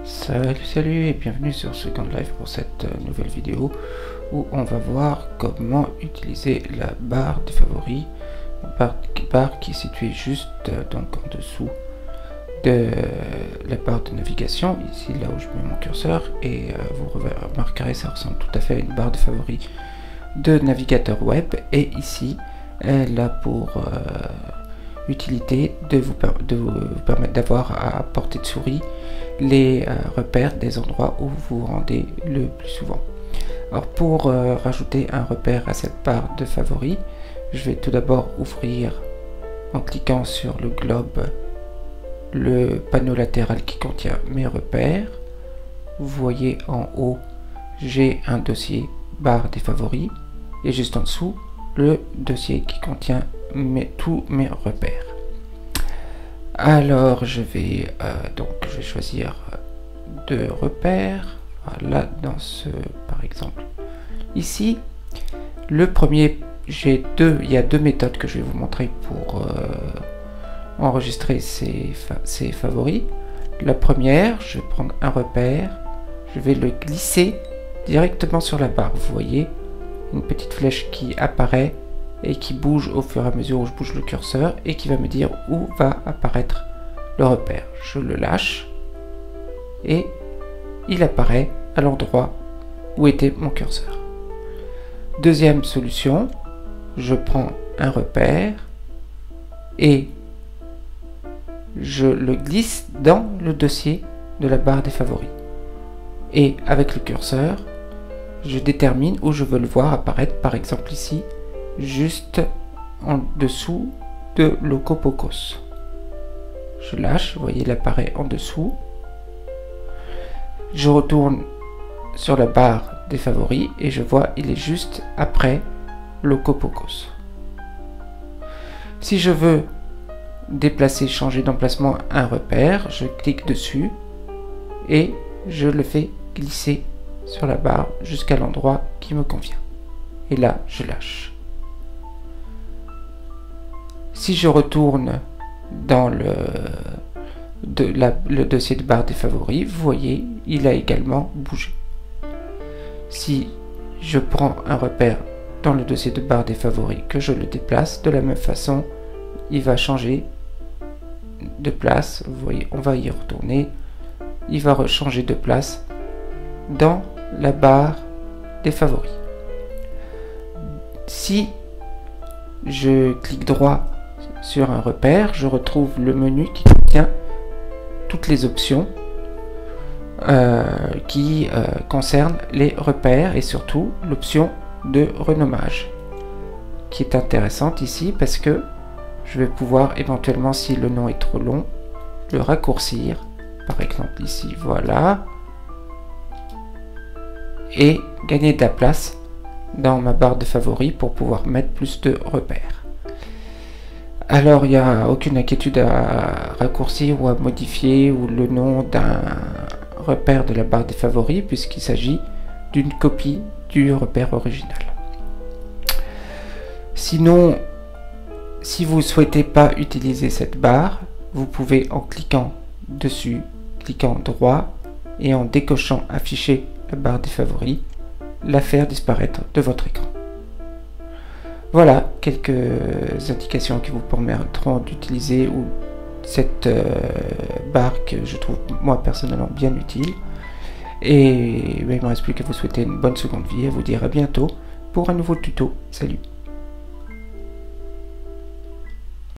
Salut et bienvenue sur Second Life pour cette nouvelle vidéo où on va voir comment utiliser la barre des favoris, barre qui est située juste donc en dessous de la barre de navigation, ici là où je mets mon curseur, et vous remarquerez ça ressemble tout à fait à une barre de favoris de navigateur web, et ici elle a pour utilité de vous permettre d'avoir à portée de souris les repères des endroits où vous vous rendez le plus souvent. Alors pour rajouter un repère à cette barre de favoris, je vais tout d'abord ouvrir en cliquant sur le globe le panneau latéral qui contient mes repères. Vous voyez en haut, j'ai un dossier barre des favoris et juste en dessous le dossier qui contient tous mes repères. Alors je vais choisir deux repères. Voilà, dans ce par exemple ici, le premier, il y a deux méthodes que je vais vous montrer pour enregistrer ces favoris. La première, je vais prendre un repère, je vais le glisser directement sur la barre. Vous voyez une petite flèche qui apparaît et qui bouge au fur et à mesure où je bouge le curseur et qui va me dire où va apparaître le repère. Je le lâche et il apparaît à l'endroit où était mon curseur. Deuxième solution, je prends un repère et je le glisse dans le dossier de la barre des favoris. Et avec le curseur, je détermine où je veux le voir apparaître, par exemple ici, juste en dessous de Locopocos. Je lâche, vous voyez, il apparaît en dessous. Je retourne sur la barre des favoris et je vois il est juste après Locopocos. Si je veux déplacer, changer d'emplacement un repère, je clique dessus et je le fais glisser sur la barre jusqu'à l'endroit qui me convient. Et là, je lâche. Si je retourne dans le dossier de barre des favoris, vous voyez, il a également bougé. Si je prends un repère dans le dossier de barre des favoris, que je le déplace, de la même façon, il va changer de place. Vous voyez, on va y retourner. Il va changer de place dans la barre des favoris. Si je clique droit sur un repère, je retrouve le menu qui contient toutes les options qui concernent les repères et surtout l'option de renommage qui est intéressante ici parce que je vais pouvoir éventuellement, si le nom est trop long, le raccourcir, par exemple ici, voilà, et gagner de la place dans ma barre de favoris pour pouvoir mettre plus de repères. Alors il n'y a aucune inquiétude à raccourcir ou à modifier ou le nom d'un repère de la barre des favoris puisqu'il s'agit d'une copie du repère original. Sinon, si vous ne souhaitez pas utiliser cette barre, vous pouvez en cliquant dessus, cliquant droit et en décochant afficher la barre des favoris, la faire disparaître de votre écran. Voilà quelques indications qui vous permettront d'utiliser cette barre que je trouve moi personnellement bien utile. Et il ne me reste plus qu'à vous souhaiter une bonne seconde vie et à vous dire à bientôt pour un nouveau tuto. Salut!